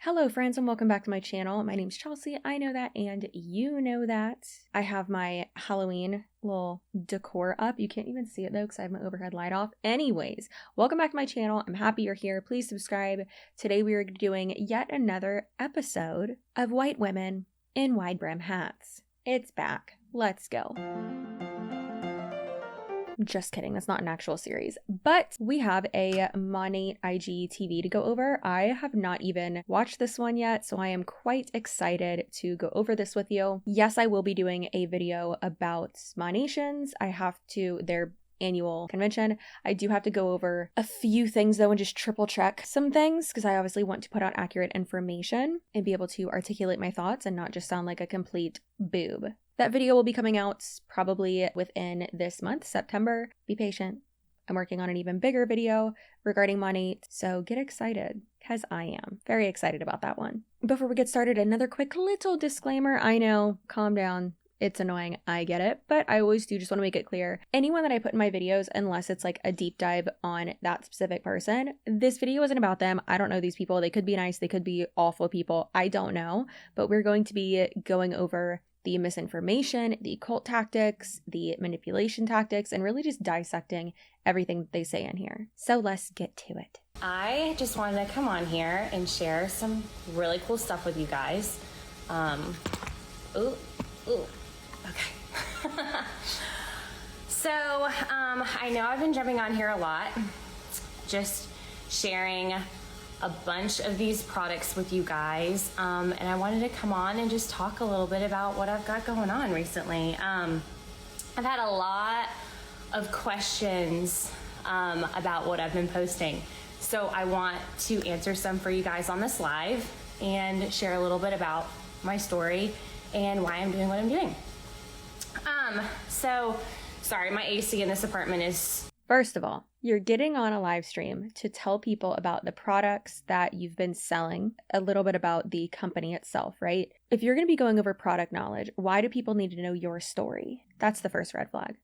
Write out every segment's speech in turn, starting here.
Hello friends and welcome back to my channel. My name's Chelsea. I know that and you know that. I have my Halloween little decor up. You can't even see it though because I have my overhead light off. Anyways, welcome back to my channel. I'm happy you're here. Please subscribe. Today we are doing yet another episode of White Women in Wide Brim Hats. It's back. Let's go. Just kidding, that's not an actual series, but we have a Monat IGTV to go over. I have not even watched this one yet, so I am quite excited to go over this with you. Yes, I will be doing a video about Monations. I have to, their annual convention. I do have to go over a few things though and just triple check some things because I obviously want to put out accurate information and be able to articulate my thoughts and not just sound like a complete boob. That video will be coming out probably within this month, September. Be patient. I'm working on an even bigger video regarding Monat, so get excited because I am very excited about that one. Before we get started, another quick little disclaimer. I know, calm down. It's annoying, I get it, but I always do just want to make it clear. Anyone that I put in my videos, unless it's like a deep dive on that specific person, this video isn't about them. I don't know these people. They could be nice, they could be awful people. I don't know, but we're going to be going over the misinformation, the cult tactics, the manipulation tactics, and really just dissecting everything that they say in here. So let's get to it. I just wanted to come on here and share some really cool stuff with you guys. Okay. So, I know I've been jumping on here a lot, just sharing a bunch of these products with you guys, and I wanted to come on and just talk a little bit about what I've got going on recently. I've had a lot of questions about what I've been posting, so I want to answer some for you guys on this live and share a little bit about my story and why I'm doing what I'm doing. So sorry, my AC in this apartment is... First of all, you're getting on a live stream to tell people about the products that you've been selling, a little bit about the company itself, right? If you're going to be going over product knowledge, why do people need to know your story? That's the first red flag.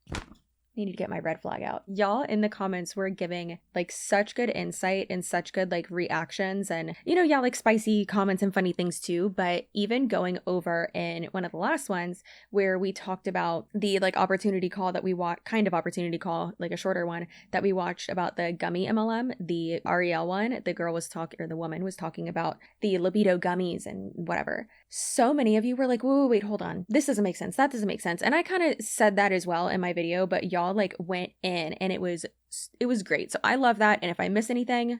I need to get my red flag out. Y'all in the comments were giving like such good insight and such good like reactions and, you know, yeah, like spicy comments and funny things too. But even going over in one of the last ones where we talked about the like opportunity call that we watched, kind of opportunity call, like a shorter one that we watched about the gummy MLM, the REL one, the girl was talking, or the woman was talking about the libido gummies and whatever. So many of you were like, whoa, wait, hold on. This doesn't make sense. That doesn't make sense. And I kind of said that as well in my video, but y'all like went in and it was great. So I love that. And if I miss anything,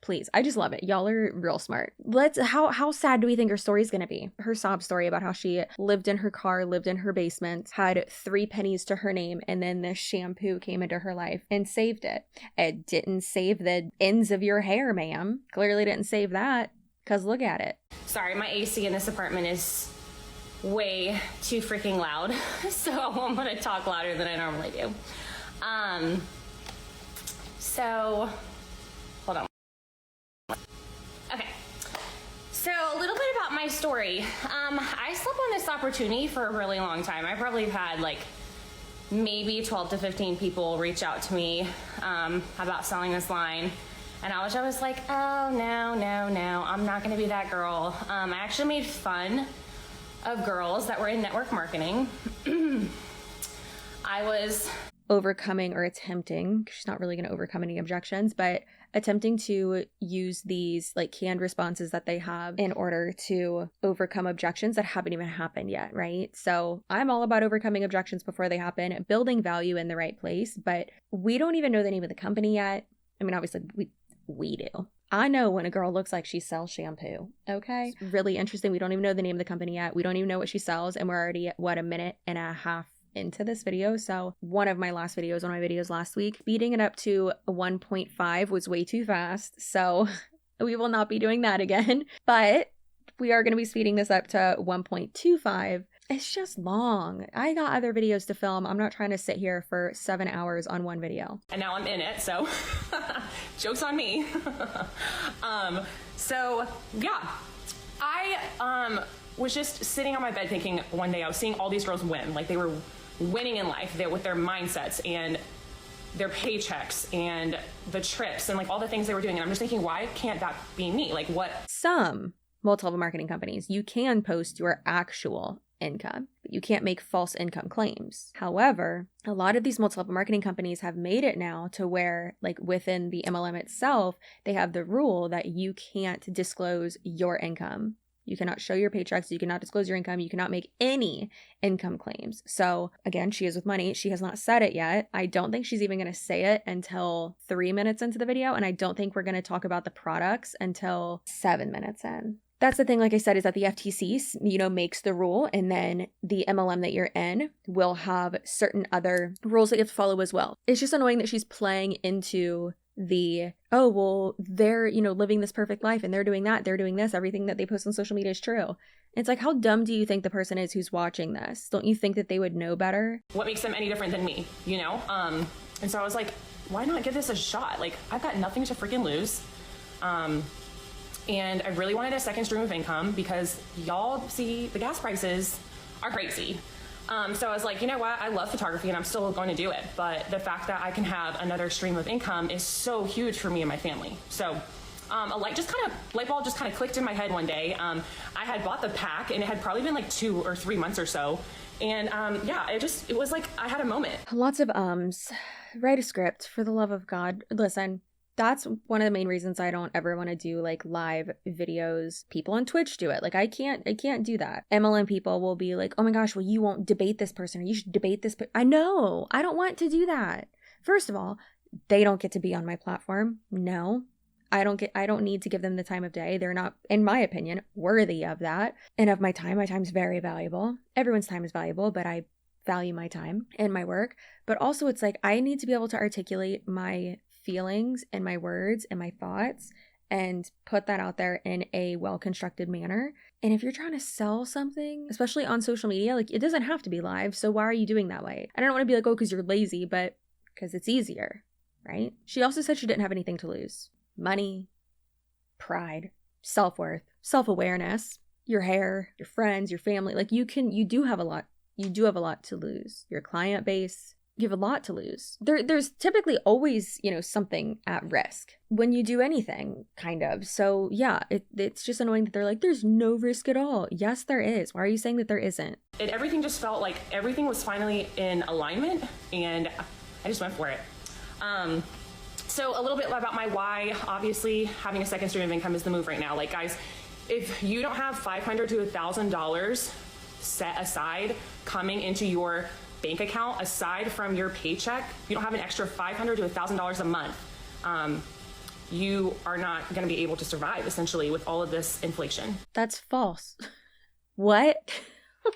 please, I just love it. Y'all are real smart. How sad do we think her story is going to be? Her sob story about how she lived in her car, lived in her basement, had 3 pennies to her name, and then this shampoo came into her life and saved it. It didn't save the ends of your hair, ma'am. Clearly didn't save that. Because look at it. Sorry, my AC in this apartment is way too freaking loud. So I'm going to talk louder than I normally do. So, hold on. Okay. So a little bit about my story. I slept on this opportunity for a really long time. I probably have had like maybe 12 to 15 people reach out to me about selling this line. And I was like, oh, no, I'm not going to be that girl. I actually made fun of girls that were in network marketing. I was overcoming or attempting, she's not really going to overcome any objections, but attempting to use these like canned responses that they have in order to overcome objections that haven't even happened yet, right? So I'm all about overcoming objections before they happen, building value in the right place, but we don't even know the name of the company yet. I mean, obviously we do. I know when a girl looks like she sells shampoo, okay? It's really interesting. We don't even know the name of the company yet. We don't even know what she sells, and we're already at, what, a minute and a half into this video. So one of my videos last week, speeding it up to 1.5 was way too fast. So we will not be doing that again, but we are going to be speeding this up to 1.25. It's just long. I got other videos to film. I'm not trying to sit here for 7 hours on one video. And now I'm in it, so joke's on me. So yeah, I was just sitting on my bed thinking one day I was seeing all these girls win. Like they were winning in life with their mindsets. And their paychecks and the trips and like all the things they were doing. And I'm just thinking, why can't that be me? Like what? Some multi-level marketing companies, you can post your actual income, but you can't make false income claims. However, a lot of these multi-level marketing companies have made it now to where, like within the MLM itself, they have the rule that you can't disclose your income. You cannot show your paychecks. You cannot disclose your income. You cannot make any income claims. So again, she is with money. She has not said it yet. I don't think she's even going to say it until 3 minutes into the video. And I don't think we're going to talk about the products until 7 minutes in. That's the thing, like I said, is that the FTC, makes the rule, and then the MLM that you're in will have certain other rules that you have to follow as well. It's just annoying that she's playing into the, oh, well, they're, living this perfect life and they're doing that, they're doing this, everything that they post on social media is true. It's like, how dumb do you think the person is who's watching this? Don't you think that they would know better? What makes them any different than me, And so I was like, why not give this a shot? Like, I've got nothing to freaking lose. And I really wanted a second stream of income because y'all see the gas prices are crazy. So I was like, you know what? I love photography and I'm still going to do it. But the fact that I can have another stream of income is so huge for me and my family. So light bulb just kind of clicked in my head one day. I had bought the pack and it had probably been like 2 or 3 months or so. And it was like I had a moment. Lots of ums. Write a script, for the love of God. Listen. That's one of the main reasons I don't ever want to do like live videos. People on Twitch do it. Like I can't do that. MLM people will be like, oh my gosh, well, you won't debate this person or you should debate this. I know. I don't want to do that. First of all, they don't get to be on my platform. No, I don't need to give them the time of day. They're not, in my opinion, worthy of that. And of my time. My time's very valuable. Everyone's time is valuable, but I value my time and my work. But also it's like, I need to be able to articulate my feelings and my words and my thoughts and put that out there in a well-constructed manner. And if you're trying to sell something, especially on social media, like it doesn't have to be live. So why are you doing that way? I don't want to be like, oh, because you're lazy, but because it's easier, right? She also said she didn't have anything to lose. Money, pride, self-worth, self-awareness, your hair, your friends, your family. Like you do have a lot to lose. Your client base, you have a lot to lose. There's typically always, something at risk when you do anything, kind of. So yeah, it's just annoying that they're like, there's no risk at all. Yes, there is. Why are you saying that there isn't? Everything just felt like everything was finally in alignment and I just went for it. So a little bit about my why. Obviously, having a second stream of income is the move right now. Like guys, if you don't have $500 to $1,000 set aside coming into your bank account aside from your paycheck, you don't have an extra $500 to $1,000 a month, you are not going to be able to survive essentially with all of this inflation. That's false. What?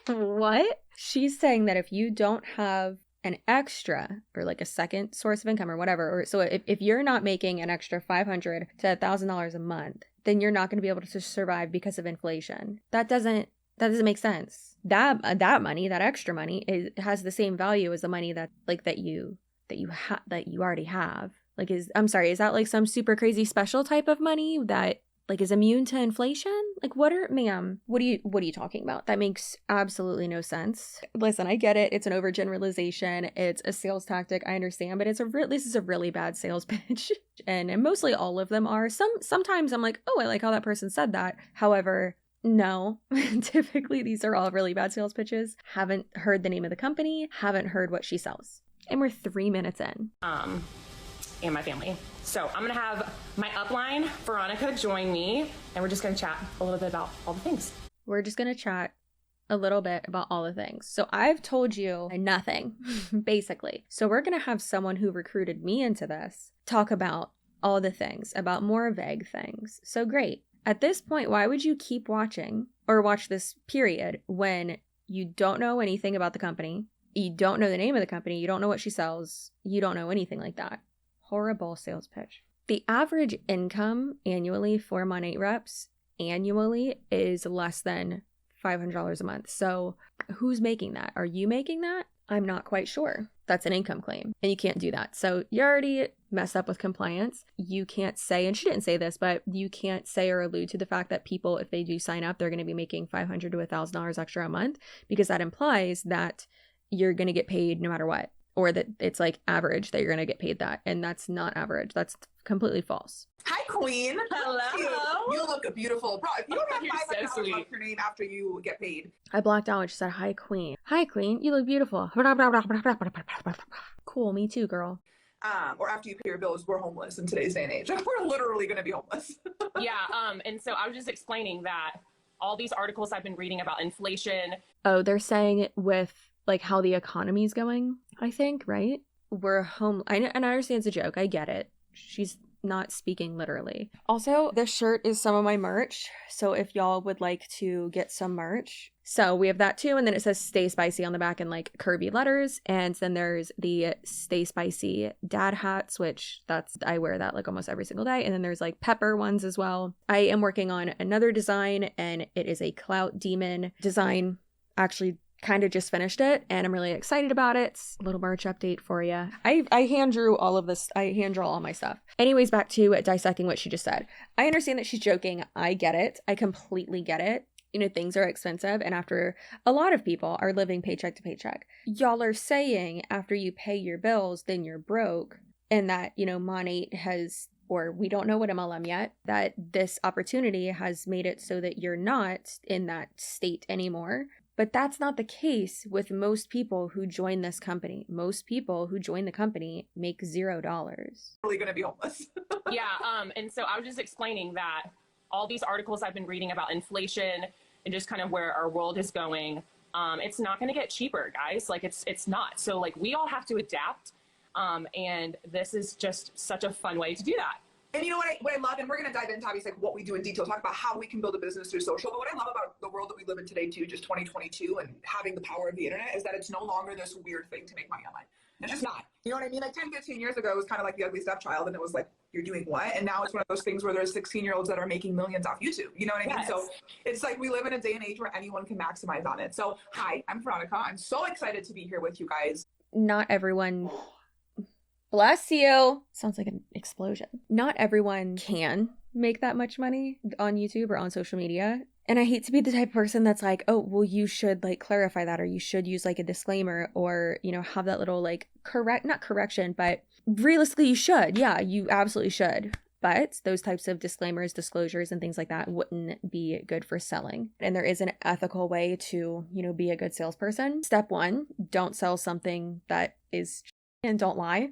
What? She's saying that if you don't have an extra or like a second source of income or whatever, or so if you're not making an extra $500 to $1,000 a month, then you're not going to be able to survive because of inflation. That doesn't make sense. That money, that extra money, has the same value as the money that you already have. Like is that like some super crazy special type of money that like is immune to inflation? Like what are you talking about? That makes absolutely no sense. Listen, I get it. It's an overgeneralization. It's a sales tactic. I understand, but this is a really bad sales pitch. and mostly all of them are. Sometimes I'm like, oh, I like how that person said that. However, no, typically these are all really bad sales pitches. Haven't heard the name of the company, haven't heard what she sells. And we're 3 minutes in. And my family. So I'm going to have my upline, Veronica, join me, and we're just going to chat a little bit about all the things. We're just going to chat a little bit about all the things. So I've told you nothing, basically. So we're going to have someone who recruited me into this talk about all the things, about more vague things. So great. At this point, why would you keep watching or watch this period when you don't know anything about the company, you don't know the name of the company, you don't know what she sells, you don't know anything like that? Horrible sales pitch. The average income annually for Monat reps annually is less than $500 a month. So who's making that? Are you making that? I'm not quite sure. That's an income claim and you can't do that. So you already messed up with compliance. You can't say, and she didn't say this, but you can't say or allude to the fact that people, if they do sign up, they're going to be making $500 to $1,000 extra a month, because that implies that you're going to get paid no matter what. or that it's like average that you're going to get paid that. And that's not average. That's completely false. Hi, Queen. Hello. You look beautiful. Bro, if you don't have You're so $500 sweet. off your name after you get paid. I blocked out when she said, hi, Queen. Hi, Queen. You look beautiful. Cool. Me too, girl. Or after you pay your bills, we're homeless in today's day and age. We're literally going to be homeless. Yeah. And so I was just explaining that all these articles I've been reading about inflation. Oh, they're saying with like how the economy's going, I think, right? We're home. And I understand it's a joke. I get it. She's not speaking literally. Also, this shirt is some of my merch. So if y'all would like to get some merch. So we have that too. And then it says Stay Spicy on the back in like curvy letters. And then there's the Stay Spicy dad hats, which I wear that like almost every single day. And then there's like pepper ones as well. I am working on another design and it is a Clout Demon design. Actually, kind of just finished it and I'm really excited about it. A little merch update for you. I hand drew all of this. I hand draw all my stuff. Anyways, back to dissecting what she just said. I understand that she's joking. I get it. I completely get it. You know, things are expensive and after a lot of people are living paycheck to paycheck. Y'all are saying after you pay your bills, then you're broke and that, you know, Monat has, or we don't know what MLM yet, that this opportunity has made it so that you're not in that state anymore. But that's not the case with most people who join this company. Most people who join the company make $0. Really going to be homeless. Yeah. And so I was just explaining that all these articles I've been reading about inflation and just kind of where our world is going, it's not going to get cheaper, guys. Like it's not. So like we all have to adapt. And this is just such a fun way to do that. And you know what I love, and we're going to dive into obviously like what we do in detail, talk about how we can build a business through social. But what I love about the world that we live in today too, just 2022 and having the power of the internet is that it's no longer this weird thing to make money online. It's just not. You know what I mean? Like 10, 15 years ago, it was kind of like the ugly stepchild and it was like, you're doing what? And now it's one of those things where there's 16-year-olds that are making millions off YouTube. You know what I mean? Yes. So it's like we live in a day and age where anyone can maximize on it. So hi, I'm Veronica. I'm so excited to be here with you guys. Not everyone... Bless you. Sounds like an explosion. Not everyone can make that much money on YouTube or on social media. And I hate to be the type of person that's like, oh, well, you should like clarify that or you should use like a disclaimer or, you know, have that little like not correction, but realistically you should. Yeah, you absolutely should. But those types of disclaimers, disclosures, and things like that wouldn't be good for selling. And there is an ethical way to, you know, be a good salesperson. Step 1, don't sell something that is and don't lie.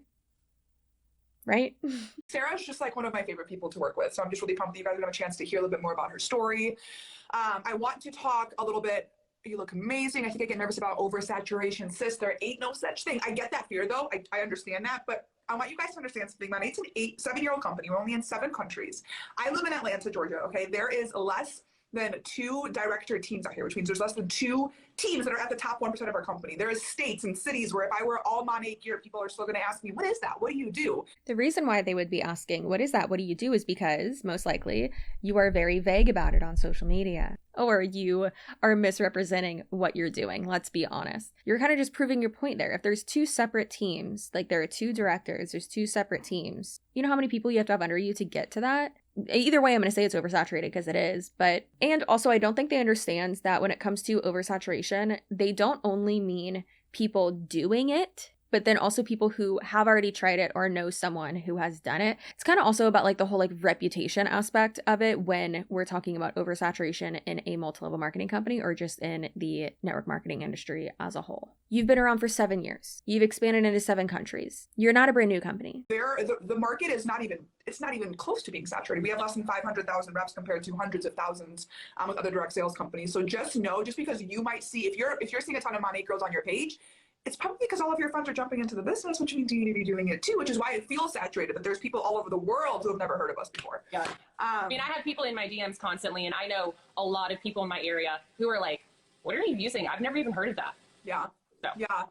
Right? Sarah's just like one of my favorite people to work with. So I'm just really pumped that you guys are going to have a chance to hear a little bit more about her story. I want to talk a little bit. You look amazing. I think I get nervous about oversaturation, sis. There ain't no such thing. I get that fear though. I understand that, but I want you guys to understand something. Monat's an 7-year-old company. We're only in 7 countries. I live in Atlanta, Georgia. Okay. There is less than 2 director teams out here, which means there's less than 2 teams that are at the top 1% of our company. There is states and cities where if I wear all Monat gear, people are still going to ask me, what is that? What do you do? The reason why they would be asking, what is that? What do you do? Is because most likely you are very vague about it on social media or you are misrepresenting what you're doing. Let's be honest. You're kind of just proving your point there. If there's 2 separate teams, like there are 2 directors, there's 2 separate teams. You know how many people you have to have under you to get to that? Either way, I'm going to say it's oversaturated because it is. And also, I don't think they understand that when it comes to oversaturation, they don't only mean people doing it, but then also people who have already tried it or know someone who has done it. It's kind of also about like the whole like reputation aspect of it when we're talking about oversaturation in a multi-level marketing company or just in the network marketing industry as a whole. You've been around for 7 years. You've expanded into 7 countries. You're not a brand new company. The market is not even close to being saturated. We have less than 500,000 reps compared to hundreds of thousands with other direct sales companies. So just know, just because you might see, if you're seeing a ton of Monat girls on your page, it's probably because all of your friends are jumping into the business, which means you need to be doing it too, which is why it feels saturated, that there's people all over the world who have never heard of us before. Yeah. I mean, I have people in my DMs constantly, and I know a lot of people in my area who are like, what are you using? I've never even heard of that. Yeah. So. Yeah.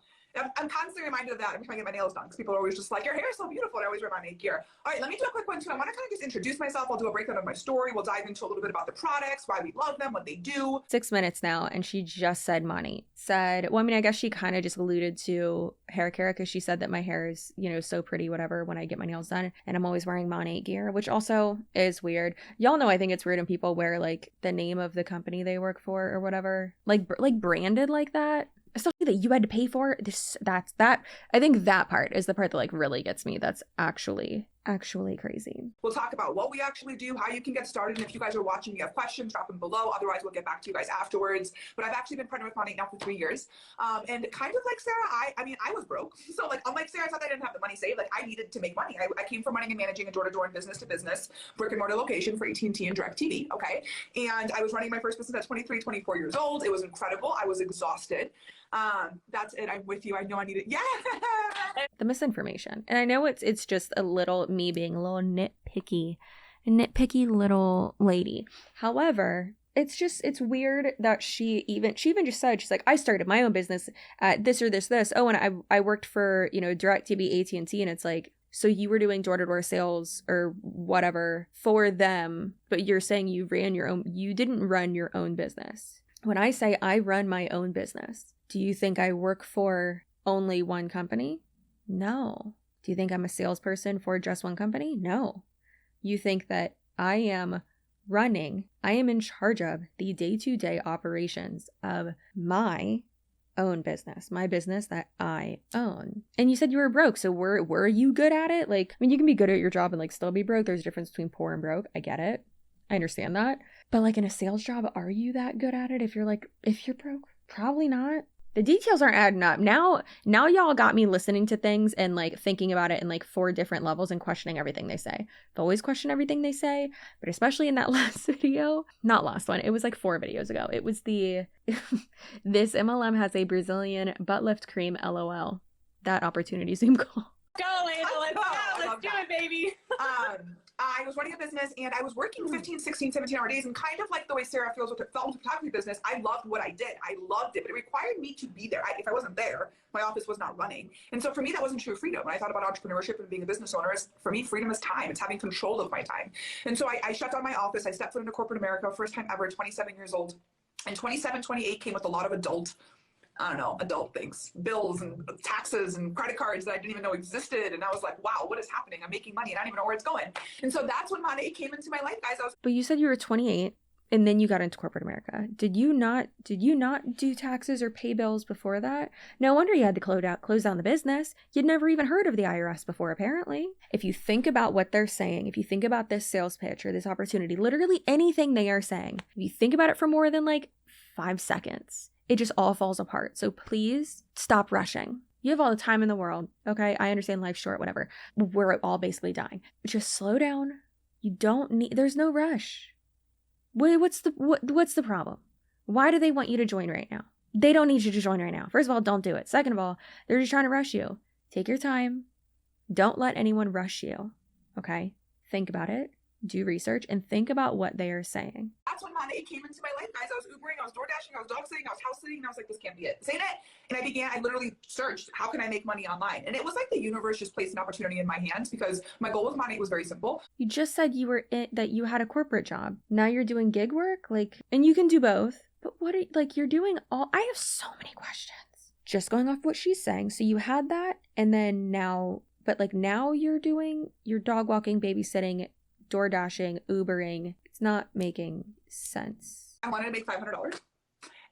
I'm constantly reminded of that every time I get my nails done because people are always just like, your hair is so beautiful. And I always wear Monat gear. All right, let me do a quick one too. I want to kind of just introduce myself. I'll do a breakdown of my story. We'll dive into a little bit about the products, why we love them, what they do. 6 minutes now, and she just said Monat. Well, I mean, I guess she kind of just alluded to hair care because she said that my hair is, you know, so pretty, whatever, when I get my nails done. And I'm always wearing Monat gear, which also is weird. Y'all know I think it's weird when people wear like the name of the company they work for or whatever, like branded like that. Especially that you had to pay for this, that. I think that part is the part that like really gets me. That's actually crazy. We'll talk about what we actually do, how you can get started. And if you guys are watching, you have questions, drop them below. Otherwise, we'll get back to you guys afterwards. But I've actually been pregnant with Monat now for 3 years. And kind of like Sarah, I mean, I was broke. So like, unlike Sarah, I thought I didn't have the money saved. Like I needed to make money. I came from running and managing a door-to-door and business-to-business brick and mortar location for AT&T and DirecTV. Okay. And I was running my first business at 23, 24 years old. It was incredible. I was exhausted. That's it. I'm with you. I know I need it. Yeah. The misinformation. And I know it's just a little me being a little nitpicky little lady. However, it's weird that she even just said, she's like, I started my own business at this or this. Oh, and I worked for, DirecTV, AT&T, and it's like, so you were doing door-to-door sales or whatever for them, but you're saying you didn't run your own business. When I say I run my own business, do you think I work for only one company? No. Do you think I'm a salesperson for just one company? No. You think that I am in charge of the day-to-day operations of my own business, my business that I own. And you said you were broke, so were you good at it? Like, I mean, you can be good at your job and like still be broke. There's a difference between poor and broke. I get it. I understand that. But like in a sales job, are you that good at it if you're broke? Probably not. The details aren't adding up. Now y'all got me listening to things and like thinking about it in like 4 different levels and questioning everything they say. I've always questioned everything they say, but especially in that last video, not last one, it was like 4 videos ago. It was the, this MLM has a Brazilian butt lift cream, LOL. That opportunity Zoom call. Go, Layla, let's go. Let's do it, baby. I was running a business and I was working 15, 16, 17-hour days, and kind of like the way Sarah felt with the photography business, I loved what I did. I loved it, but it required me to be there. If I wasn't there, my office was not running. And so for me, that wasn't true freedom. When I thought about entrepreneurship and being a business owner, for me, freedom is time. It's having control of my time. And so I shut down my office. I stepped foot into corporate America, first time ever, 27 years old. And 27, 28 came with a lot of adult things, bills and taxes and credit cards that I didn't even know existed. And I was like, wow, what is happening? I'm making money and I don't even know where it's going. And so that's when Monat came into my life, guys. But you said you were 28 and then you got into corporate America. Did you not do taxes or pay bills before that? No wonder you had to close down the business. You'd never even heard of the IRS before, apparently. If you think about what they're saying, if you think about this sales pitch or this opportunity, literally anything they are saying, if you think about it for more than like 5 seconds, it just all falls apart. So please stop rushing. You have all the time in the world. Okay. I understand life's short, whatever. We're all basically dying. Just slow down. There's no rush. What's the problem? Why do they want you to join right now? They don't need you to join right now. First of all, don't do it. Second of all, they're just trying to rush you. Take your time. Don't let anyone rush you. Okay. Think about it. Do research and think about what they are saying. That's when Monat came into my life, guys. I was Ubering, I was door dashing, I was dog sitting, I was house sitting, and I was like, this can't be it. This ain't it. And I literally searched, how can I make money online? And it was like the universe just placed an opportunity in my hands, because my goal with Monat was very simple. You just said that you had a corporate job. Now you're doing gig work, and you can do both. But you're doing all. I have so many questions. Just going off what she's saying. So you had that, and then now, now you're doing your dog walking, babysitting, door dashing, Ubering. It's not making sense. I wanted to make $500.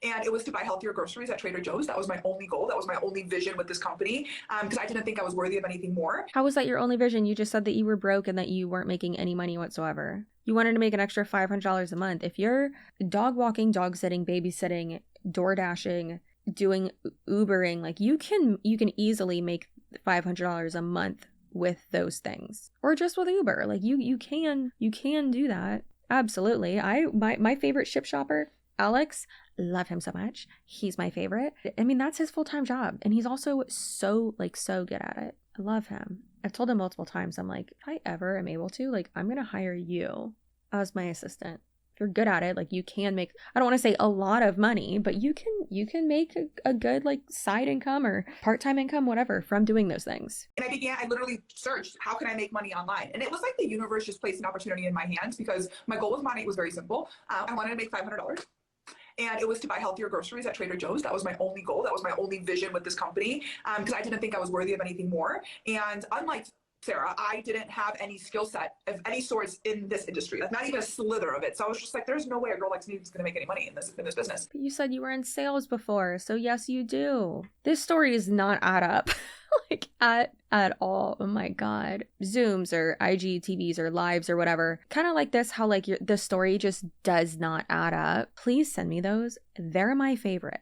And it was to buy healthier groceries at Trader Joe's. That was my only goal. That was my only vision with this company, because I didn't think I was worthy of anything more. How was that your only vision? You just said that you were broke and that you weren't making any money whatsoever. You wanted to make an extra $500 a month. If you're dog walking, dog sitting, babysitting, door dashing, doing Ubering, you can easily make $500 a month with those things, or just with Uber. You can do that. Absolutely. My favorite Ship shopper, Alex, love him so much. He's my favorite. I mean, that's his full-time job, and he's also so good at it. I love him. I've told him multiple times, I'm like, if I ever am able to, I'm gonna hire you as my assistant. You're good at it. You can make, I don't want to say a lot of money, but you can make a good side income or part-time income, whatever, from doing those things. And I literally searched, how can I make money online? And it was like the universe just placed an opportunity in my hands, because my goal with Monat was very simple. I wanted to make $500. And it was to buy healthier groceries at Trader Joe's. That was my only goal. That was my only vision with this company, because I didn't think I was worthy of anything more. And unlike Sarah, I didn't have any skill set of any sorts in this industry, like not even a slither of it. So I was just like, there's no way a girl like me is going to make any money in this business. But you said you were in sales before, so yes, you do. This story does not add up. Like at all. Oh my god. Zooms or IGTVs or lives or whatever. Kind of like this, how like the story just does not add up. Please send me those. They're my favorite.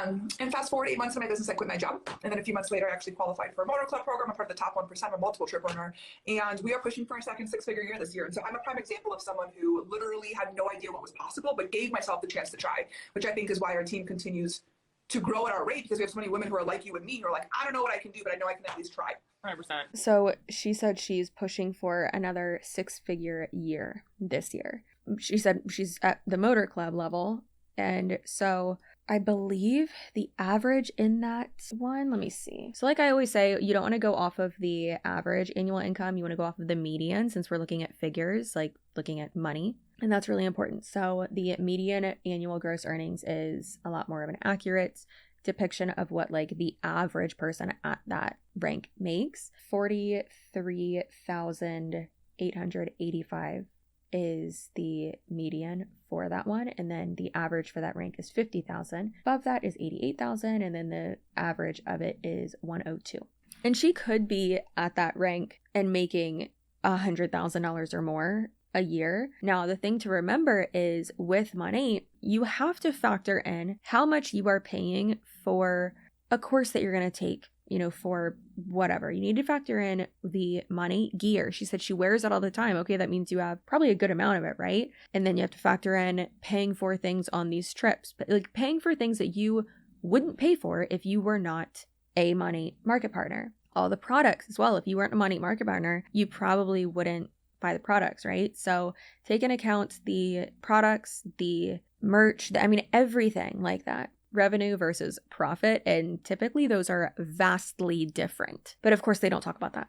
And fast forward 8 months in my business, I quit my job. And then a few months later, I actually qualified for a motor club program. I'm part of the top 1%. I'm a multiple trip owner. And we are pushing for a second six-figure year this year. And so I'm a prime example of someone who literally had no idea what was possible, but gave myself the chance to try, which I think is why our team continues to grow at our rate, because we have so many women who are like you and me, who are like, I don't know what I can do, but I know I can at least try. 100%. So she said she's pushing for another six-figure year this year. She said she's at the motor club level. And so I believe the average in that one, let me see. So like I always say, you don't want to go off of the average annual income. You want to go off of the median, since we're looking at figures, like looking at money. And that's really important. So the median annual gross earnings is a lot more of an accurate depiction of what like the average person at that rank makes. 43,885 is the median for that one, and then the average for that rank is 50,000. Above that is 88,000, and then the average of it is 102. And she could be at that rank and making $100,000 or more a year. Now, the thing to remember is with Monat, you have to factor in how much you are paying for a course that you're going to take, you know, for whatever. You need to factor in the Monat gear. She said she wears it all the time. Okay, that means you have probably a good amount of it, right? And then you have to factor in paying for things on these trips, but like paying for things that you wouldn't pay for if you were not a Monat market partner. All the products as well. If you weren't a Monat market partner, you probably wouldn't buy the products, right? So take into account the products, the merch, everything like that. Revenue versus profit, and typically those are vastly different. But of course they don't talk about that.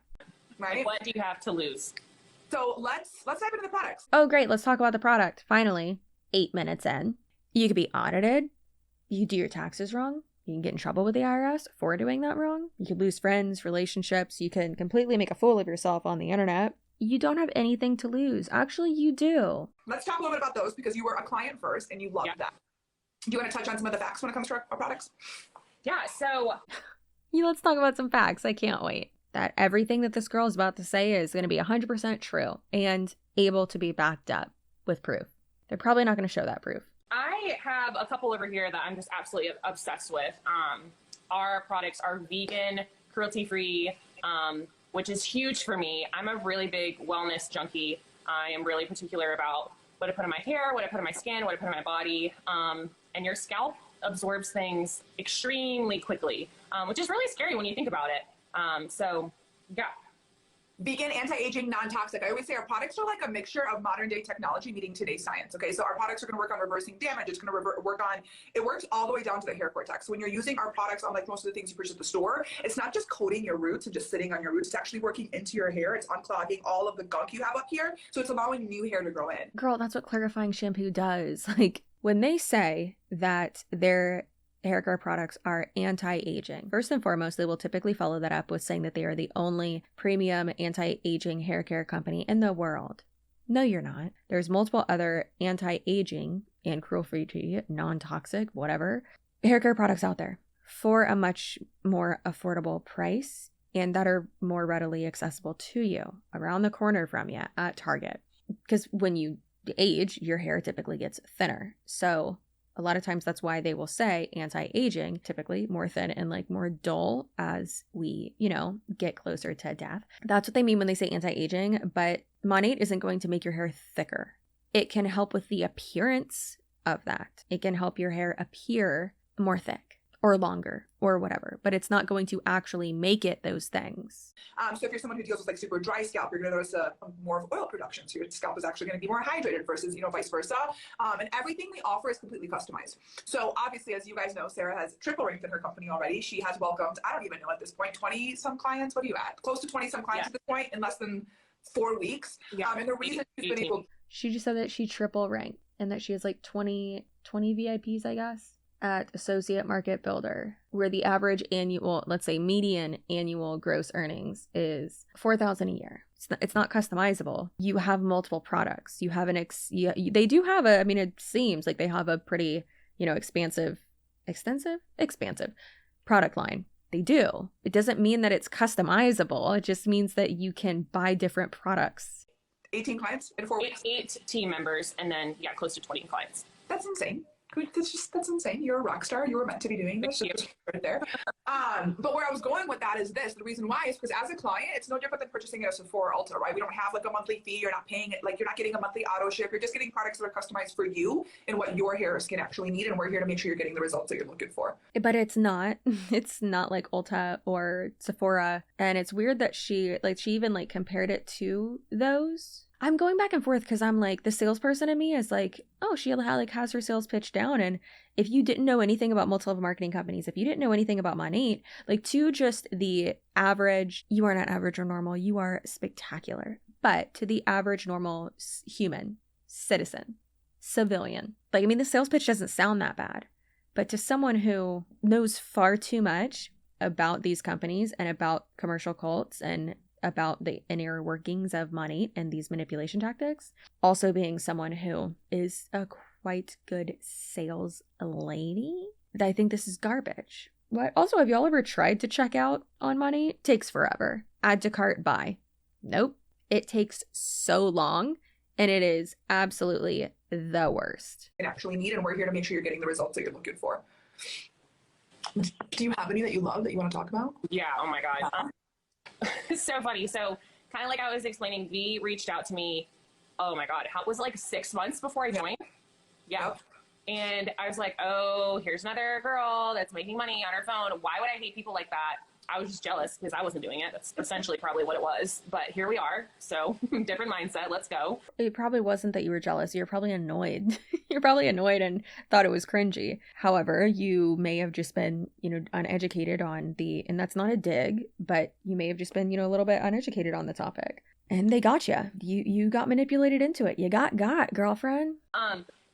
Right? What do you have to lose? So let's dive into the products. Oh great, let's talk about the product. Finally, 8 minutes in. You could be audited. You could do your taxes wrong. You can get in trouble with the IRS for doing that wrong. You could lose friends, relationships. You can completely make a fool of yourself on the internet. You don't have anything to lose. Actually, you do. Let's talk a little bit about those, because you were a client first and you loved that. Do you want to touch on some of the facts when it comes to our products? Yeah, so Let's talk about some facts. I can't wait. That everything that this girl is about to say is going to be 100% true and able to be backed up with proof. They're probably not going to show that proof. I have a couple over here that I'm just absolutely obsessed with. Our products are vegan, cruelty-free, which is huge for me. I'm a really big wellness junkie. I am really particular about what I put in my hair, what I put in my skin, what I put in my body. And your scalp absorbs things extremely quickly, which is really scary when you think about it. So, yeah. Vegan, anti-aging, non-toxic. I always say our products are like a mixture of modern day technology meeting today's science. Okay, so our products are going to work on reversing damage. It's going to it works all the way down to the hair cortex. So when you're using our products, unlike most of the things you purchase at the store, it's not just coating your roots and just sitting on your roots. It's actually working into your hair. It's unclogging all of the gunk you have up here. So it's allowing new hair to grow in. Girl, that's what clarifying shampoo does. Like when they say that their hair care products are anti-aging, first and foremost, they will typically follow that up with saying that they are the only premium anti-aging hair care company in the world. No, you're not. There's multiple other anti-aging and cruelty-free, non-toxic, whatever, hair care products out there for a much more affordable price and that are more readily accessible to you around the corner from you at Target. Because when you age, your hair typically gets thinner. So a lot of times that's why they will say anti-aging, typically more thin and like more dull as we, get closer to death. That's what they mean when they say anti-aging, but Monat isn't going to make your hair thicker. It can help with the appearance of that. It can help your hair appear more thick or longer or whatever, but it's not going to actually make it those things. So if you're someone who deals with like super dry scalp, you're going to notice more of oil production. So your scalp is actually going to be more hydrated versus, vice versa. And everything we offer is completely customized. So obviously, as you guys know, Sarah has triple ranked in her company already. She has welcomed, I don't even know at this point, 20 some clients. What are you at? Close to 20 some clients at this point in less than 4 weeks. Yeah. And the reason she's been able. She just said that she triple ranked and that she has like 20 VIPs, I guess. at Associate Market Builder, where the average annual, let's say median annual gross earnings is $4,000 a year. It's not customizable. You have multiple products. You have they do have a, I mean, it seems like they have a pretty, expansive product line. They do. It doesn't mean that it's customizable. It just means that you can buy different products. 18 clients in 4 weeks. 8 team members, and then close to 20 clients. That's insane. That's insane. You're a rock star. You were meant to be doing this. Right there. But where I was going with that is this. The reason why is because as a client, it's no different than purchasing at a Sephora Ulta, right? We don't have like a monthly fee. You're not paying it. Like you're not getting a monthly auto ship. You're just getting products that are customized for you and what your hair or skin actually need. And we're here to make sure you're getting the results that you're looking for. But it's not like Ulta or Sephora. And it's weird that she even like compared it to those. I'm going back and forth because I'm like, the salesperson in me is like, oh, she has her sales pitch down. And if you didn't know anything about multi-level marketing companies, if you didn't know anything about Monat, like to just the average, you are not average or normal, you are spectacular. But to the average normal human, citizen, civilian, like, I mean, the sales pitch doesn't sound that bad. But to someone who knows far too much about these companies and about commercial cults and about the inner workings of money and these manipulation tactics, also being someone who is a quite good sales lady, I think this is garbage. What? Also, have y'all ever tried to check out on Money? It takes forever. Add to cart, buy. Nope. It takes so long, and it is absolutely the worst. You actually need, and we're here to make sure you're getting the results that you're looking for. Do you have any that you love that you want to talk about? Yeah. Oh my God. It's so funny. So kind of like I was explaining, V reached out to me. Oh my God. How was it, like 6 months before I joined? Yeah. And I was like, oh, here's another girl that's making money on her phone. Why would I hate people like that? I was just jealous because I wasn't doing it. That's essentially probably what it was. But here we are. So different mindset. Let's go. It probably wasn't that you were jealous. You're probably annoyed. You're probably annoyed and thought it was cringy. However, you may have just been, uneducated on and that's not a dig, but you may have just been, a little bit uneducated on the topic. And they got you. You got manipulated into it. You got, girlfriend.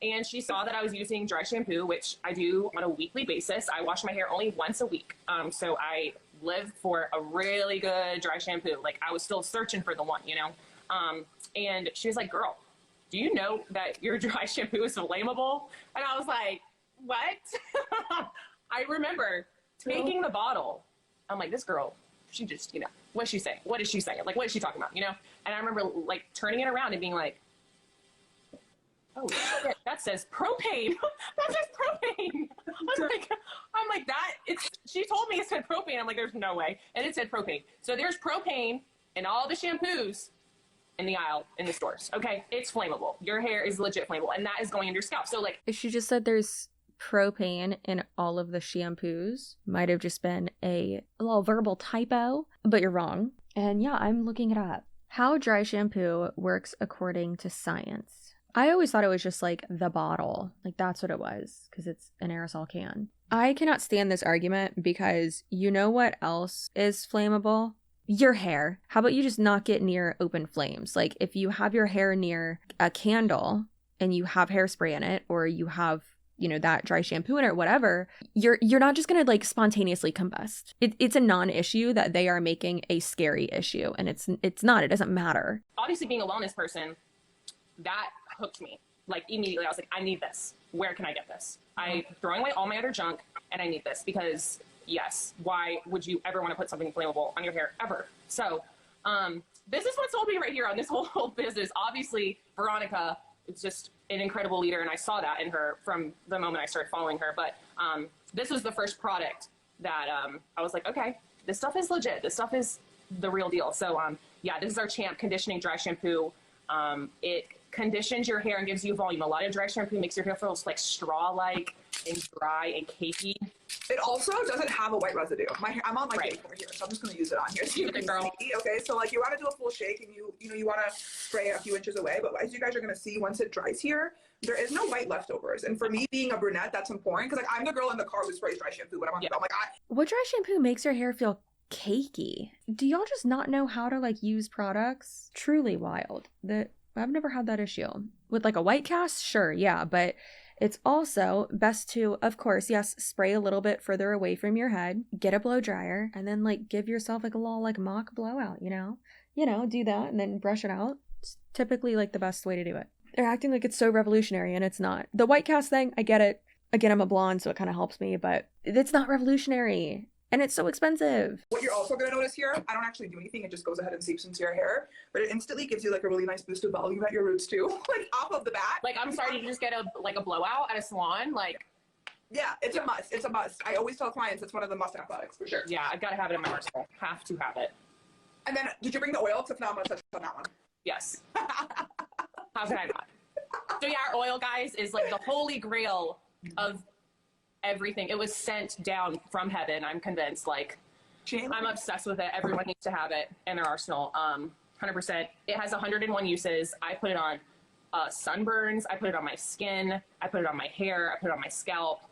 And she saw that I was using dry shampoo, which I do on a weekly basis. I wash my hair only once a week. So I live for a really good dry shampoo. Like I was still searching for the one, and she was like, girl, do you know that your dry shampoo is flammable? And I was like, what? I remember taking the bottle. I'm like, this girl, she just, what's she saying? What is she saying? Like, what is she talking about? And I remember like turning it around and being like, oh shit, that says propane. That says propane. I'm like that. She told me it said propane. I'm like, there's no way. And it said propane. So there's propane in all the shampoos in the aisle in the stores. Okay, it's flammable. Your hair is legit flammable, and that is going in your scalp. So like, she just said there's propane in all of the shampoos. Might have just been a little verbal typo, but you're wrong. And yeah, I'm looking it up. How dry shampoo works according to science. I always thought it was just like the bottle. Like that's what it was because it's an aerosol can. I cannot stand this argument because you know what else is flammable? Your hair. How about you just not get near open flames? Like if you have your hair near a candle and you have hairspray in it, or you have, that dry shampoo in it or whatever, you're not just going to like spontaneously combust. It's a non-issue that they are making a scary issue, and it's not. It doesn't matter. Obviously being a wellness person, that hooked me. Like immediately I was like, I need this. Where can I get this? I'm throwing away all my other junk and I need this because yes, why would you ever want to put something flammable on your hair ever? So this is what sold me right here on this whole business. Obviously Veronica is just an incredible leader, and I saw that in her from the moment I started following her. But this was the first product that I was like, okay, this stuff is legit. This stuff is the real deal. So yeah, this is our Champ Conditioning Dry Shampoo. It conditions your hair and gives you volume. A lot of dry shampoo makes your hair feel like straw-like and dry and cakey. It also doesn't have a white residue. I'm on my face over here, so I'm just going to use it on here. So you can see, okay, so like you want to do a full shake, and you want to spray it a few inches away, but as you guys are going to see, once it dries here, there is no white leftovers. And for me being a brunette, that's important because like I'm the girl in the car who sprays dry shampoo, but I'm like, what dry shampoo makes your hair feel cakey? Do y'all just not know how to like use products? Truly wild. I've never had that issue with like a white cast. Sure, yeah, but It's also best to, of course, yes, spray a little bit further away from your head, get a blow dryer, and then like give yourself like a little like mock blowout, do that and then brush it out. It's typically like the best way to do it. They're acting like it's so revolutionary and it's not. The white cast thing, I get it. Again, I'm a blonde, so it kind of helps me, but it's not revolutionary. And it's so expensive. What you're also going to notice here, I don't actually do anything. It just goes ahead and seeps into your hair, but it instantly gives you like a really nice boost of volume at your roots too, like off of the bat. Like, I'm sorry, you just get a blowout at a salon? Like, yeah, it's a must. It's a must. I always tell clients it's one of the must-have products for sure. yeah, I've got to have it in my arsenal. Have to have it. And then, did you bring the oil? Because if not, I'm going to touch on that one. Yes. How can I not? So yeah, our oil, guys, is like the holy grail of everything. It was sent down from heaven, I'm convinced. Like, I'm obsessed with it. Everyone needs to have it in their arsenal. 100%. It has 101 uses. I put it on sunburns. I put it on my skin. I put it on my hair. I put it on my scalp.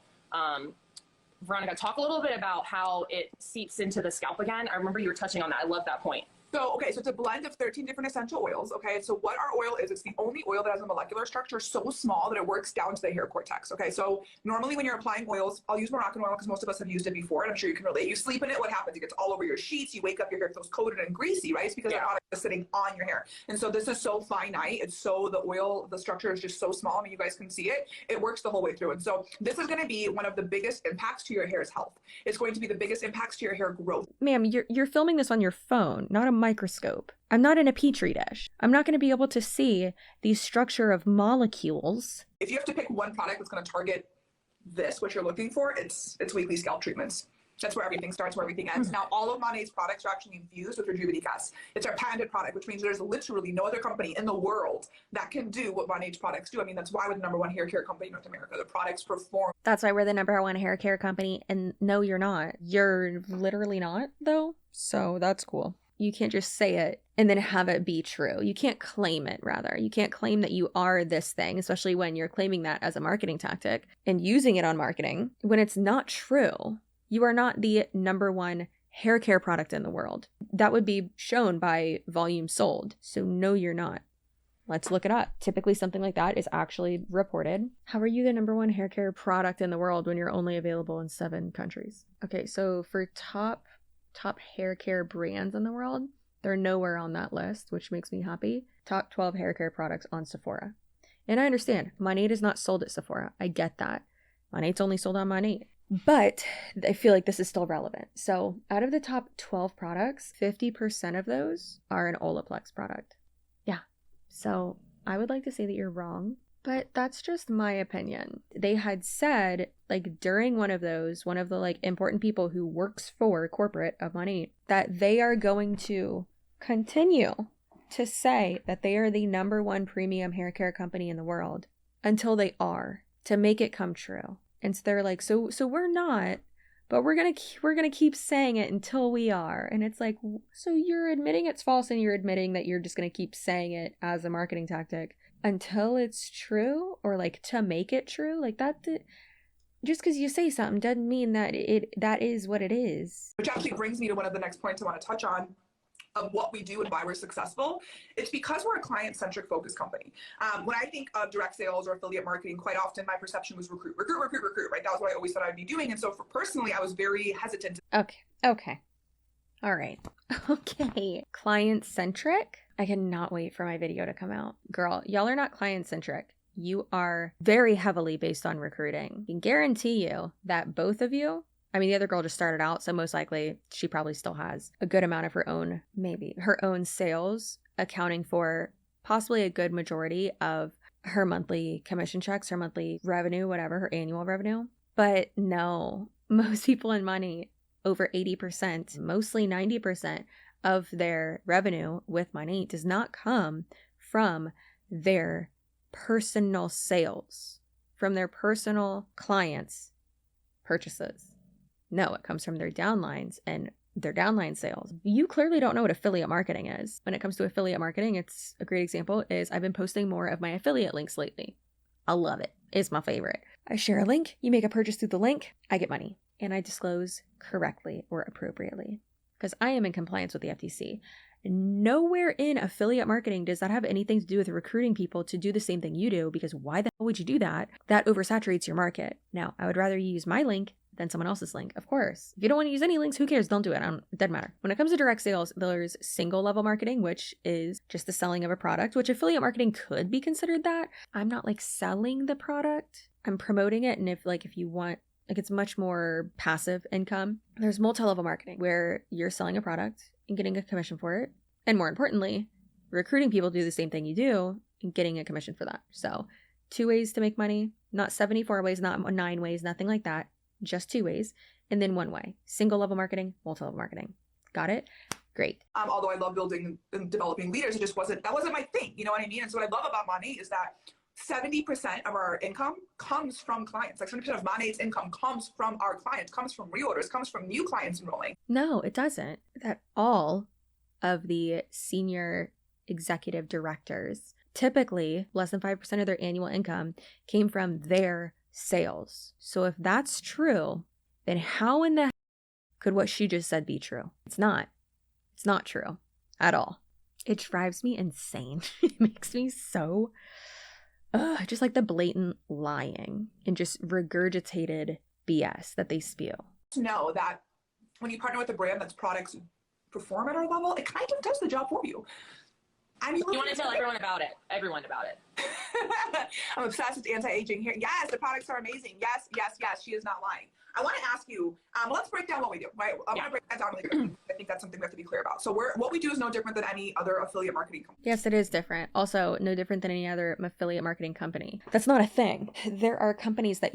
Veronica, talk a little bit about how it seeps into the scalp again. I remember you were touching on that. I love that point. So it's a blend of 13 different essential oils, okay? So what our oil is, it's the only oil that has a molecular structure so small that it works down to the hair cortex, okay? So normally when you're applying oils, I'll use Moroccan oil because most of us have used it before, and I'm sure you can relate. You sleep in it, what happens? It gets all over your sheets, you wake up, your hair feels coated and greasy, right? It's because the product is sitting on your hair. And so this is so finite, the oil, the structure is just so small, I mean, you guys can see it. It works the whole way through. And so this is gonna be one of the biggest impacts to your hair's health. It's going to be the biggest impacts to your hair growth. Ma'am, you're filming this on your phone, not a microscope. I'm not in a petri dish. I'm not going to be able to see the structure of molecules. If you have to pick one product that's going to target this, what you're looking for, it's weekly scalp treatments. That's where everything starts, where everything ends. Now, all of Monat's products are actually infused with Rejuvenate gas. It's our patented product, which means there's literally no other company in the world that can do what Monat's products do. I mean, that's why we're the #1 hair care company in North America. The products perform. That's why we're the #1 hair care company. And no, you're not. You're literally not, though. So that's cool. You can't just say it and then have it be true. You can't claim it, rather. You can't claim that you are this thing, especially when you're claiming that as a marketing tactic and using it on marketing when it's not true. You are not the #1 hair care product in the world. That would be shown by volume sold. So no, you're not. Let's look it up. Typically something like that is actually reported. How are you the #1 hair care product in the world when you're only available in 7 countries? Okay, so for top hair care brands in the world, they're nowhere on that list, which makes me happy. Top 12 hair care products on Sephora. And I understand, Monat is not sold at Sephora. I get that. Monat's only sold on Monat. But I feel like this is still relevant. So out of the top 12 products, 50% of those are an Olaplex product. Yeah. So I would like to say that you're wrong, but that's just my opinion. They had said, like, during one of the like important people who works for corporate of Monat, that they are going to continue to say that they are the #1 premium hair care company in the world until they are, to make it come true. And so they're like, so we're not, but we're gonna keep saying it until we are. And it's like, so you're admitting it's false, and you're admitting that you're just gonna keep saying it as a marketing tactic until it's true, or like to make it true. Like that, just because you say something doesn't mean that that is what it is. Which actually brings me to one of the next points I want to touch on of what we do and why we're successful. It's because we're a client-centric focused company. When I think of direct sales or affiliate marketing, quite often my perception was recruit, right? That was what I always thought I'd be doing. And so personally, I was very hesitant. Okay. All right. Okay. Client-centric? I cannot wait for my video to come out. Girl, y'all are not client-centric. You are very heavily based on recruiting. I can guarantee you that both of you, I mean, the other girl just started out, so most likely she probably still has a good amount of her own sales, accounting for possibly a good majority of her monthly commission checks, her monthly revenue, whatever, her annual revenue. But no, most people in Monat, over 80%, mostly 90% of their revenue with Monat does not come from their personal sales, from their personal clients' purchases. No, it comes from their downlines and their downline sales. You clearly don't know what affiliate marketing is. When it comes to affiliate marketing, it's a great example is I've been posting more of my affiliate links lately. I love it. It's my favorite. I share a link, you make a purchase through the link, I get money. And I disclose correctly or appropriately because I am in compliance with the FTC. nowhere in affiliate marketing does that have anything to do with recruiting people to do the same thing you do, because why the hell would you do that? That oversaturates your market. Now, I would rather you use my link than someone else's link, of course. If you don't want to use any links, who cares? Don't do it. It doesn't matter. When it comes to direct sales, there's single level marketing, which is just the selling of a product, which affiliate marketing could be considered that. I'm not like selling the product. I'm promoting it. And if you want, like, it's much more passive income. There's multi-level marketing where you're selling a product and getting a commission for it. And more importantly, recruiting people to do the same thing you do and getting a commission for that. So 2 ways to make money, not 74 ways, not 9 ways, nothing like that. Just 2 ways, and then 1 way. Single level marketing, multi-level marketing. Got it? Great. Although I love building and developing leaders, that wasn't my thing. You know what I mean? And so what I love about Monat is that 70% of our income comes from clients. Like 70% of Monat's income comes from our clients, comes from reorders, comes from new clients enrolling. No, it doesn't. That all of the senior executive directors, typically less than 5% of their annual income came from their sales. So if that's true, then how in the heck could what she just said be true? It's not. It's not true at all. It drives me insane. It makes me so, just like the blatant lying and just regurgitated BS that they spew. To know that when you partner with a brand that's products perform at our level, it kind of does the job for you. I mean, you want to tell everyone about it. Everyone about it. I'm obsessed with anti-aging here. Yes, the products are amazing. Yes, yes, yes. She is not lying. I want to ask you, let's break down what we do, right? I want to break that down really quickly. I think that's something we have to be clear about. So what we do is no different than any other affiliate marketing company. Yes, it is different. Also, no different than any other affiliate marketing company. That's not a thing. There are companies that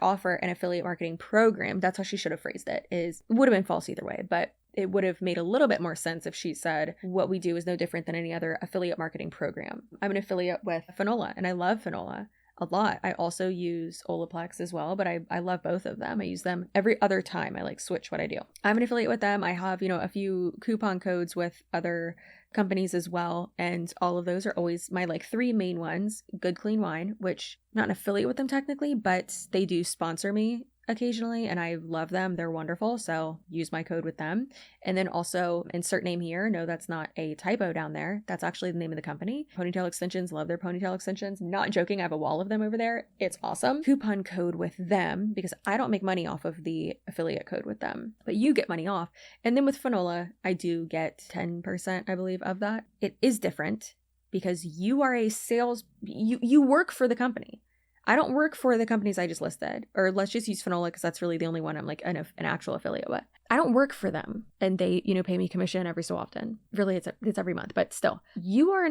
offer an affiliate marketing program. That's how she should have phrased it. It would have been false either way, but it would have made a little bit more sense if she said, what we do is no different than any other affiliate marketing program. I'm an affiliate with Fanola, and I love Fanola a lot. I also use Olaplex as well, but I love both of them. I use them every other time. I switch what I do. I'm an affiliate with them. I have, a few coupon codes with other companies as well. And all of those are always my 3 main ones. Good Clean Wine, which I'm not an affiliate with them technically, but they do sponsor me occasionally, and I love them. They're wonderful. So use my code with them. And then also insert name here. No, that's not a typo down there. That's actually the name of the company. Ponytail extensions, love their ponytail extensions. Not joking. I have a wall of them over there. It's awesome. Coupon code with them because I don't make money off of the affiliate code with them, but you get money off. And then with Fanola, I do get 10%, I believe, of that. It is different because you are a sales, you work for the company. I don't work for the companies I just listed, or let's just use Fanola because that's really the only one I'm an actual affiliate with. I don't work for them, and they, pay me commission every so often. Really, it's every month, but still, you are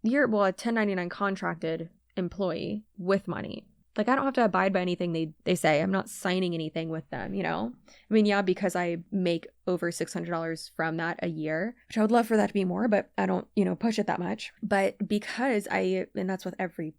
you're a 1099 contracted employee with money. I don't have to abide by anything they say. I'm not signing anything with them, I mean, yeah, because I make over $600 from that a year, which I would love for that to be more, but I don't, push it that much. But because and that's with every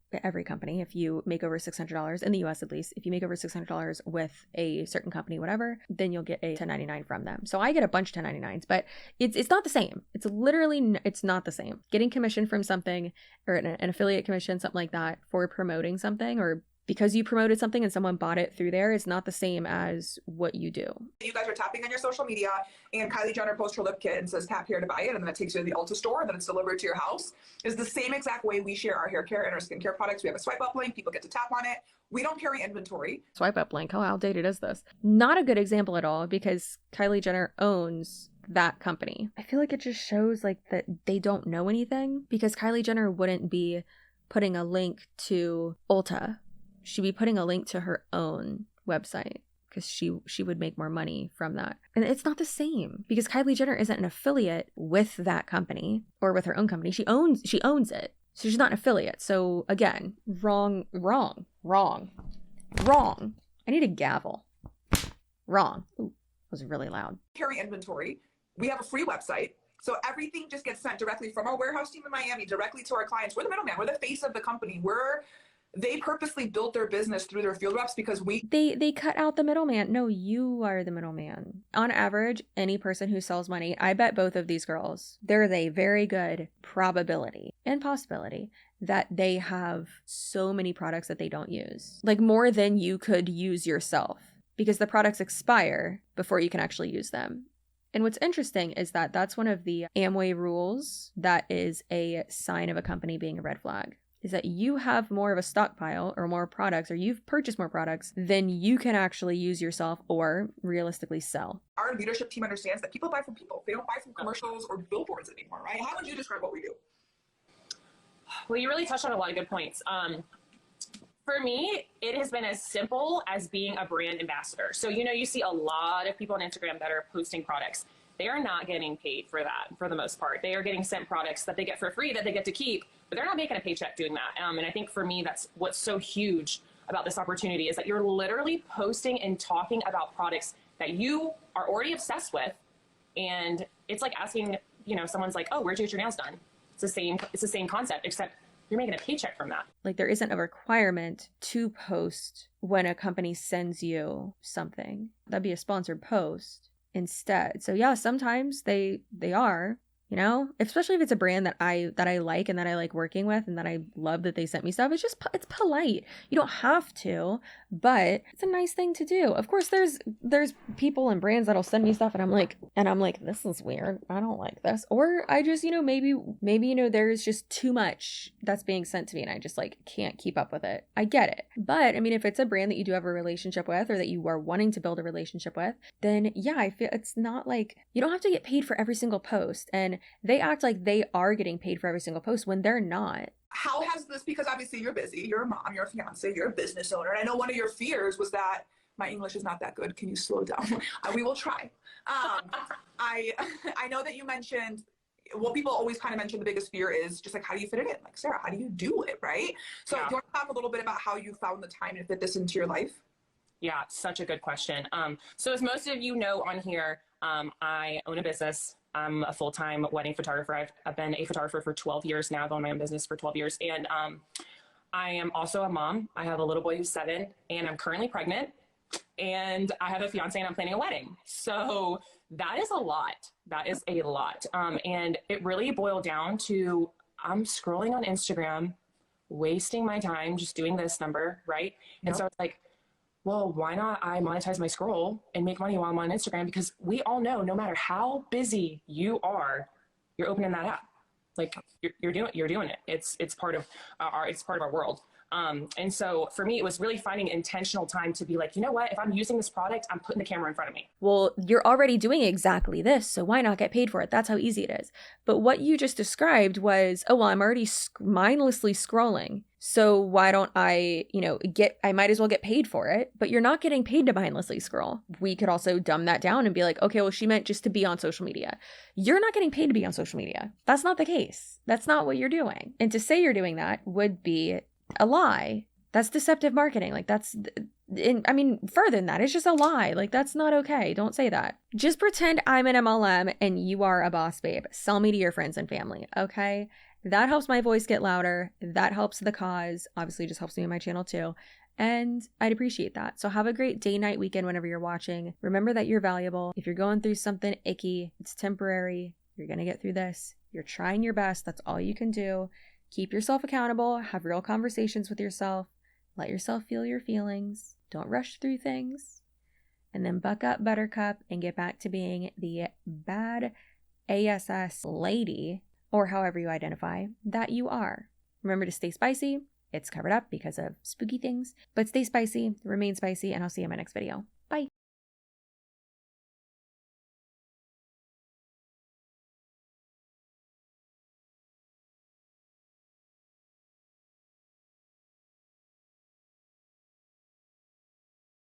company, if you make over $600 in the US, at least, if you make over $600 with a certain company, whatever, then you'll get a 1099 from them. So I get a bunch of 1099s, but it's not the same. It's not the same. Getting commission from something, or an affiliate commission, something like that, for promoting something, or because you promoted something and someone bought it through there, is not the same as what you do. You guys are tapping on your social media, and Kylie Jenner posts her lip kit and says tap here to buy it, and then it takes you to the Ulta store, and then it's delivered to your house. Is the same exact way we share our hair care and our skincare products. We have a swipe up link. People get to tap on it. We don't carry inventory. Swipe up link. How outdated is this? Not a good example at all, because Kylie Jenner owns that company. I feel like it just shows that they don't know anything, because Kylie Jenner wouldn't be putting a link to Ulta. She'd be putting a link to her own website because she would make more money from that. And it's not the same, because Kylie Jenner isn't an affiliate with that company or with her own company. She owns it. So she's not an affiliate. So again, wrong. I need a gavel. Wrong. Ooh, that was really loud. Carry inventory. We have a free website. So everything just gets sent directly from our warehouse team in Miami, directly to our clients. We're the middleman. We're the face of the company. They purposely built their business through their field reps because they cut out the middleman. No, you are the middleman. On average, any person who sells money, I bet both of these girls, there's a very good probability and possibility that they have so many products that they don't use. More than you could use yourself, because the products expire before you can actually use them. And what's interesting is that that's one of the Amway rules that is a sign of a company being a red flag, is that you have more of a stockpile or more products, or you've purchased more products than you can actually use yourself or realistically sell. Our leadership team understands that people buy from people. They don't buy from commercials or billboards anymore, right? How would you describe what we do? Well, you really touched on a lot of good points. For me, it has been as simple as being a brand ambassador. So, you see a lot of people on Instagram that are posting products. They are not getting paid for that for the most part. They are getting sent products that they get for free that they get to keep, but they're not making a paycheck doing that. And I think for me, that's what's so huge about this opportunity, is that you're literally posting and talking about products that you are already obsessed with. And it's like asking, someone's like, oh, where'd you get your nails done? It's the same concept, except you're making a paycheck from that. Like, there isn't a requirement to post when a company sends you something. That'd be a sponsored post instead. So yeah, sometimes they are, especially if it's a brand that I like and that I like working with and that I love that they sent me stuff. It's polite. You don't have to, but it's a nice thing to do. Of course, there's people and brands that'll send me stuff and I'm like, this is weird. I don't like this. Or I just, maybe, there's just too much that's being sent to me and I just like can't keep up with it. I get it. But I mean, if it's a brand that you do have a relationship with or that you are wanting to build a relationship with, then yeah, I feel it's not like you don't have to get paid for every single post. And they act like they are getting paid for every single post when they're not. How has this, because obviously you're busy, you're a mom, you're a fiance, you're a business owner. And I know one of your fears was that my English is not that good. Can you slow down? We will try. I know that you mentioned, well, people always kind of mention the biggest fear is just like, how do you fit it in? Like, Sarah, how do you do it, right? So Yeah. do you want to talk a little bit about how you found the time to fit this into your life? Yeah, such a good question. So as most of you know on here, I own a business. I'm a full-time wedding photographer. I've been a photographer for 12 years now. I've owned my own business for 12 years. And I am also a mom. I have a little boy who's 7 and I'm currently pregnant. And I have a fiance and I'm planning a wedding. So that is a lot. That is a lot. And it really boiled down to, I'm scrolling on Instagram, wasting my time just doing this number, right? Yep. And so it's like, well, why not I monetize my scroll and make money while I'm on Instagram? Because we all know, no matter how busy you are, you're opening that up. Like you're doing it. It's part of our world. And so for me, it was really finding intentional time to be like, you know what? If I'm using this product, I'm putting the camera in front of me. Well, you're already doing exactly this, so why not get paid for it? That's how easy it is. But what you just described was, oh, well, I'm already mindlessly scrolling. So why don't I, I might as well get paid for it, but you're not getting paid to mindlessly scroll. We could also dumb that down and be like, okay, well, she meant just to be on social media. You're not getting paid to be on social media. That's not the case. That's not what you're doing. And to say you're doing that would be a lie. That's deceptive marketing. Like further than that, it's just a lie. Like, that's not okay. Don't say that. Just pretend I'm an MLM and you are a boss babe. Sell me to your friends and family. Okay. That helps my voice get louder. That helps the cause. Obviously, just helps me and my channel too. And I'd appreciate that. So have a great day, night, weekend whenever you're watching. Remember that you're valuable. If you're going through something icky, it's temporary. You're going to get through this. You're trying your best. That's all you can do. Keep yourself accountable. Have real conversations with yourself. Let yourself feel your feelings. Don't rush through things. And then buck up, buttercup, and get back to being the bad ASS lady, or however you identify, that you are. Remember to stay spicy. It's covered up because of spooky things, but stay spicy, remain spicy, and I'll see you in my next video.